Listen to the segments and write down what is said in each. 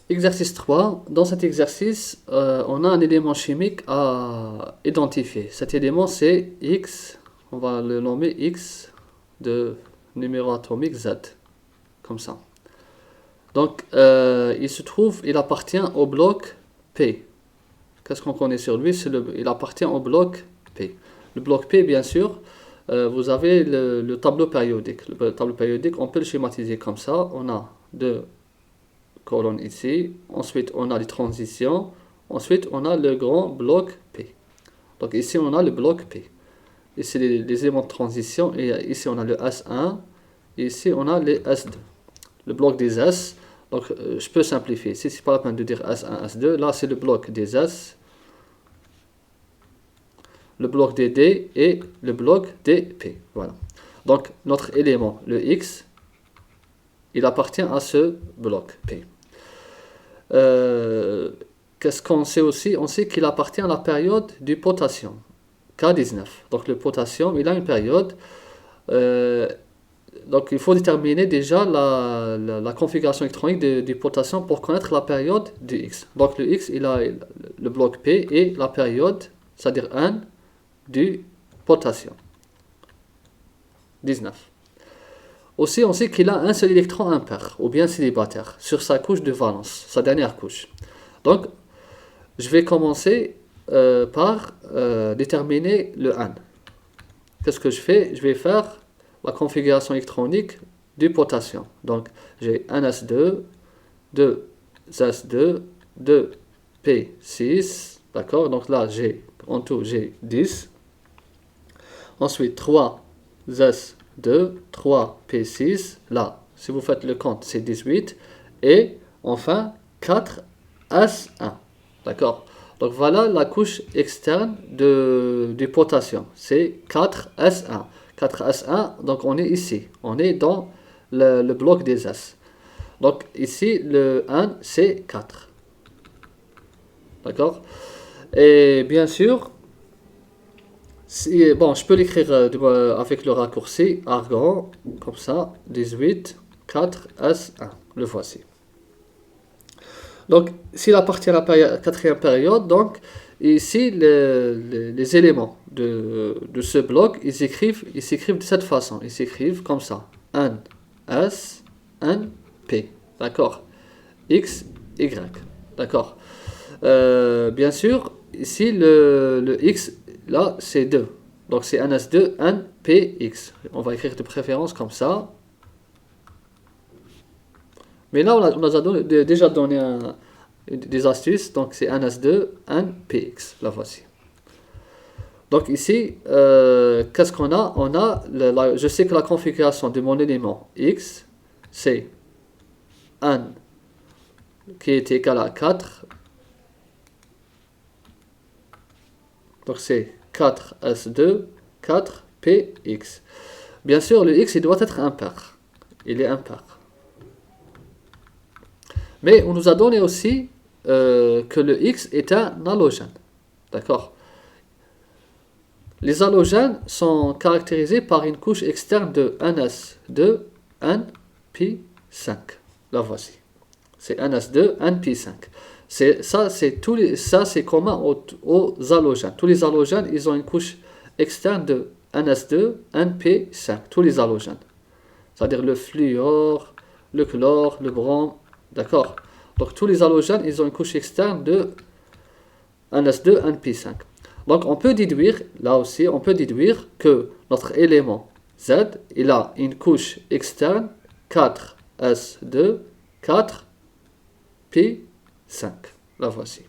exercice 3. Dans cet exercice, on a un élément chimique à identifier. Cet élément, c'est X. On va le nommer X de numéro atomique Z. Comme ça. Donc, il appartient au bloc P. Qu'est-ce qu'on connaît sur lui? Il appartient au bloc P. Le bloc P, bien sûr, vous avez le tableau périodique. Le tableau périodique, on peut le schématiser comme ça. On a deux colonnes ici. Ensuite, on a les transitions. Ensuite, on a le grand bloc P. Donc ici, on a le bloc P. Ici, les éléments de transition. Et ici, on a le S1. Et ici, on a les S2. Le bloc des S. Donc, je peux simplifier. Ici, c'est pas la peine de dire S1, S2. Là, c'est le bloc des S, le bloc des D et le bloc des P. Voilà. Donc, notre élément, le X, il appartient à ce bloc P. Qu'est-ce qu'on sait aussi? On sait qu'il appartient à la période du potassium, K19. Donc, le potassium, il a une période. Donc, il faut déterminer déjà la configuration électronique du potassium pour connaître la période du X. Donc, le X, il a le bloc P et la période, c'est-à-dire 1 du potassium. 19. Aussi, on sait qu'il a un seul électron impair, ou bien célibataire, sur sa couche de valence, sa dernière couche. Donc, je vais commencer par déterminer le 1. Qu'est-ce que je fais? Je vais faire la configuration électronique du potassium. Donc, j'ai 1s2, 2s2, 2p6, d'accord? Donc là, en tout, j'ai 10. Ensuite, 3s2, 3p6, là, si vous faites le compte, c'est 18. Et enfin, 4s1, d'accord? Donc voilà la couche externe du potassium, c'est 4s1. 4s1, donc on est ici, on est dans le bloc des S. Donc ici, le 1, c'est 4. D'accord? Et bien sûr, bon, je peux l'écrire avec le raccourci argon, comme ça, 18, 4s1. Le voici. Donc, s'il appartient à la quatrième période, donc, ici, les éléments de ce bloc, ils s'écrivent de cette façon. Ils s'écrivent comme ça. 1, S, 1, P. D'accord? X, Y. D'accord? Bien sûr, ici, le X, là, c'est 2. Donc, c'est 1 S2, 1 PX. On va écrire de préférence comme ça. Mais là, on a déjà donné des astuces. Donc, c'est 1s2, 1px. La voici. Donc, ici, qu'est-ce qu'on a? On a, je sais que la configuration de mon élément x, c'est 1 qui est égal à 4. Donc, c'est 4s2, 4px. Bien sûr, le x, il doit être impair. Il est impair. Mais on nous a donné aussi que le X est un halogène. D'accord? Les halogènes sont caractérisés par une couche externe de 1s2, 1p5. La voici. C'est 1s2, 1p5. Ça, c'est commun aux halogènes. Tous les halogènes, ils ont une couche externe de 1s2, 1p5. Tous les halogènes. C'est-à-dire le fluor, le chlore, le brome. D'accord? Donc tous les halogènes, ils ont une couche externe de 1s2, 1p5. Donc on peut déduire, là aussi, on peut déduire que notre élément Z, il a une couche externe 4s2, 4p5. La voici.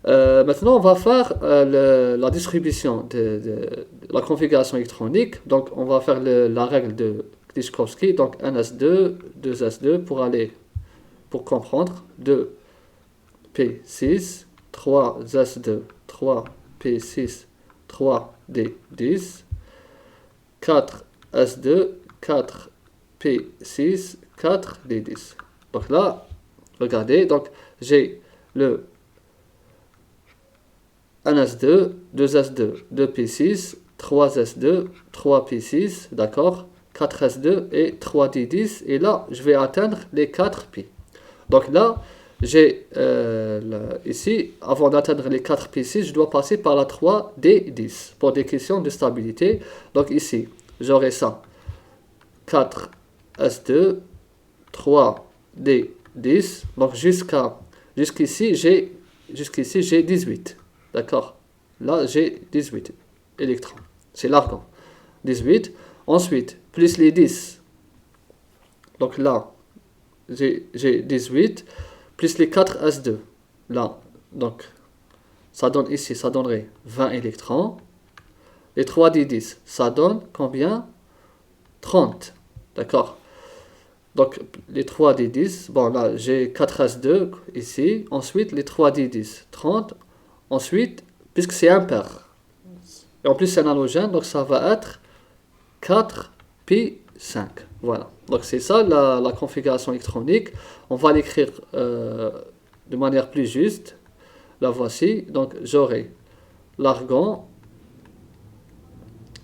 Maintenant, on va faire la distribution de la configuration électronique. Donc on va faire la règle de Klichkowski. Donc 1s2, 2s2 pour comprendre, 2p6, 3s2, 3p6, 3d10, 4s2, 4p6, 4d10. Donc là, regardez, donc j'ai le 1s2, 2s2, 2p6, 3s2, 3p6, d'accord, 4s2 et 3d10, et là, je vais atteindre les 4p. Donc là, j'ai ici, avant d'atteindre les 4P6, je dois passer par la 3D10 pour des questions de stabilité. Donc ici, j'aurai ça. 4S2, 3D10. Donc jusqu'ici, j'ai 18. D'accord? Là, j'ai 18 électrons. C'est l'argon. 18. Ensuite, plus les 10. Donc là, j'ai 18. Plus les 4S2. Là, donc, ça donne ici, ça donnerait 20 électrons. Les 3D10, ça donne combien? 30. D'accord? Donc, les 3D10, bon là, j'ai 4S2 ici. Ensuite, les 3D10, 30. Ensuite, puisque c'est impair, et en plus c'est un halogène, donc ça va être 4P5. Voilà. Donc c'est ça la configuration électronique. On va l'écrire de manière plus juste. La voici. Donc j'aurai l'argon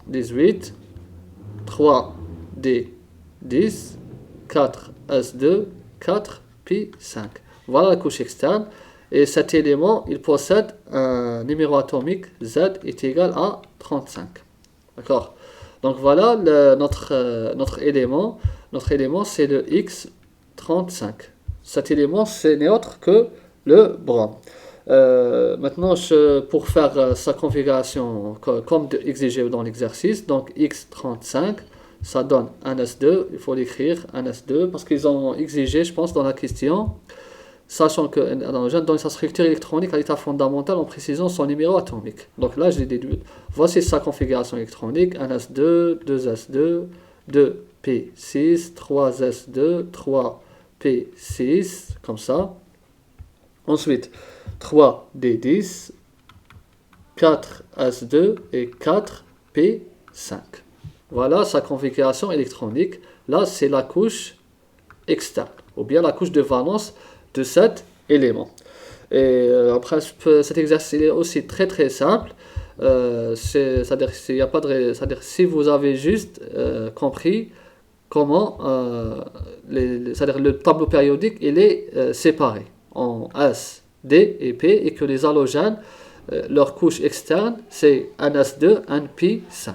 18, 3D10, 4S2, 4P5. Voilà la couche externe. Et cet élément, il possède un numéro atomique Z est égal à 35. D'accord? Donc voilà notre élément. Notre élément, c'est le X35. Cet élément, ce n'est autre que le brom. Maintenant, pour faire sa configuration comme exigé dans l'exercice, donc X35, ça donne un S2. Il faut l'écrire, un S2, parce qu'ils ont exigé, je pense, dans la question, sachant qu'un halogène donne sa structure électronique à l'état fondamental en précisant son numéro atomique. Donc là, je l'ai déduit. Voici sa configuration électronique, 1s2, 2s2, 2p6, 3s2, 3p6, comme ça. Ensuite, 3d10, 4s2 et 4p5. Voilà sa configuration électronique. Là, c'est la couche externe, ou bien la couche de valence de cet élément. Et après, cet exercice est aussi très très simple. C'est-à-dire si vous avez juste compris comment c'est-à-dire le tableau périodique il est séparé en S, D et P, et que les halogènes, leur couche externe, c'est un S2, un P5.